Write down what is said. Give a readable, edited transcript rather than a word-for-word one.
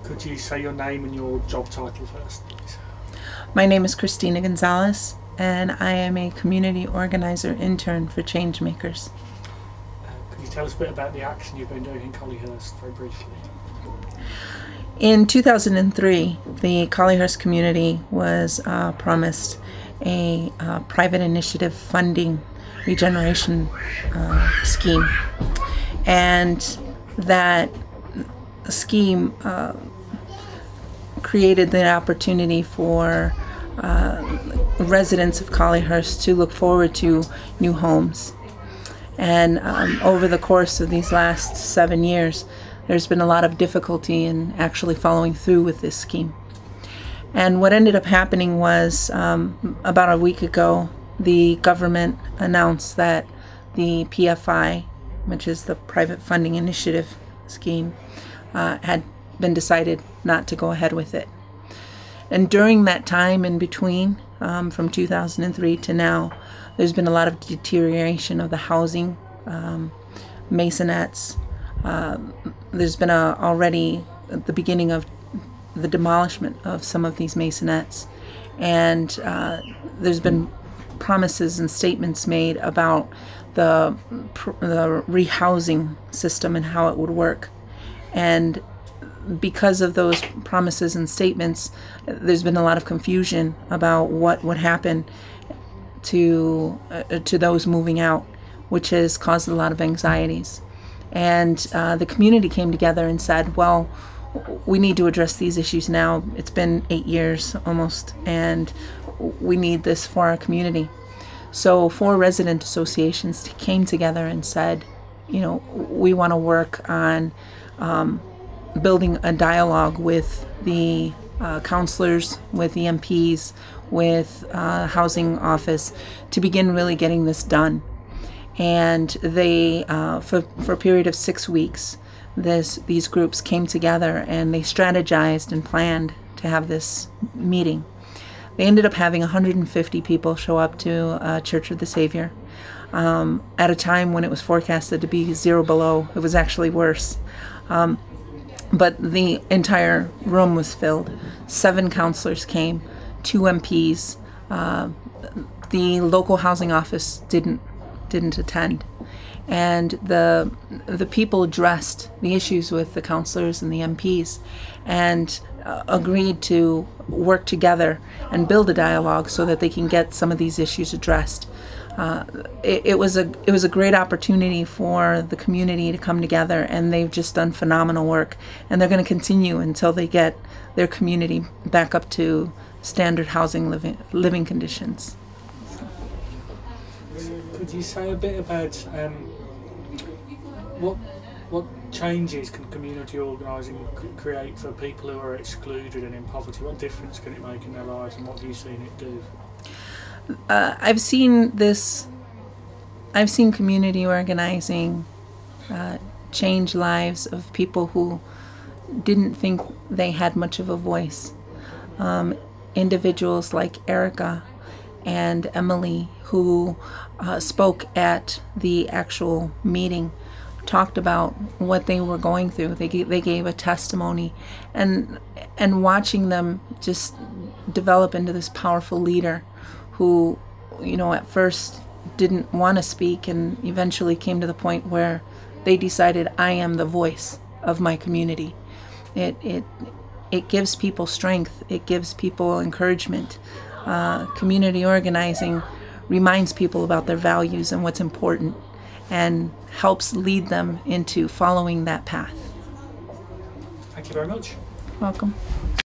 Could you say your name and your job title first, please? My name is Christin Gonzales, and I am a community organizer intern for Changemakers. Could you tell us a bit about the action you've been doing in Collyhurst, very briefly? In 2003, the Collyhurst community was promised a private initiative funding regeneration scheme, and that scheme created the opportunity for residents of Collyhurst to look forward to new homes. And over the course of these last 7 years, there's been a lot of difficulty in actually following through with this scheme. And what ended up happening was about a week ago, the government announced that the PFI, which is the Private Funding Initiative scheme, had been decided not to go ahead with it. And during that time in between, from 2003 to now, there's been a lot of deterioration of the housing, masonettes. There's been already at the beginning of the demolishment of some of these masonettes, and there's been promises and statements made about the rehousing system and how it would work. And because of those promises and statements, there's been a lot of confusion about what would happen to those moving out, which has caused a lot of anxieties. And the community came together and said, well, we need to address these issues now. It's been 8 years almost, and we need this for our community. So 4 resident associations came together and said, you know, we want to work on building a dialogue with the counselors, with the MPs, with housing office to begin really getting this done. And they, for a period of 6 weeks, these groups came together and they strategized and planned to have this meeting. They ended up having 150 people show up to Church of the Savior at a time when it was forecasted to be 0 below. It was actually worse. But the entire room was filled. 7 counselors came, 2 MPs. The local housing office didn't attend. And the people addressed the issues with the counselors and the MPs and agreed to work together and build a dialogue so that they can get some of these issues addressed. It was a great opportunity for the community to come together, and they've just done phenomenal work, and they're going to continue until they get their community back up to standard housing living conditions. Could you say a bit about what changes can community organising create for people who are excluded and in poverty? What difference can it make in their lives, and what have you seen it do? I've seen community organizing change lives of people who didn't think they had much of a voice. Individuals like Erica and Emily, who spoke at the actual meeting, talked about what they were going through. They gave a testimony, and watching them just develop into this powerful leader who, you know, at first didn't want to speak and eventually came to the point where they decided, I am the voice of my community. It gives people strength. It gives people encouragement. Community organizing reminds people about their values and what's important, and helps lead them into following that path. Thank you very much. Welcome.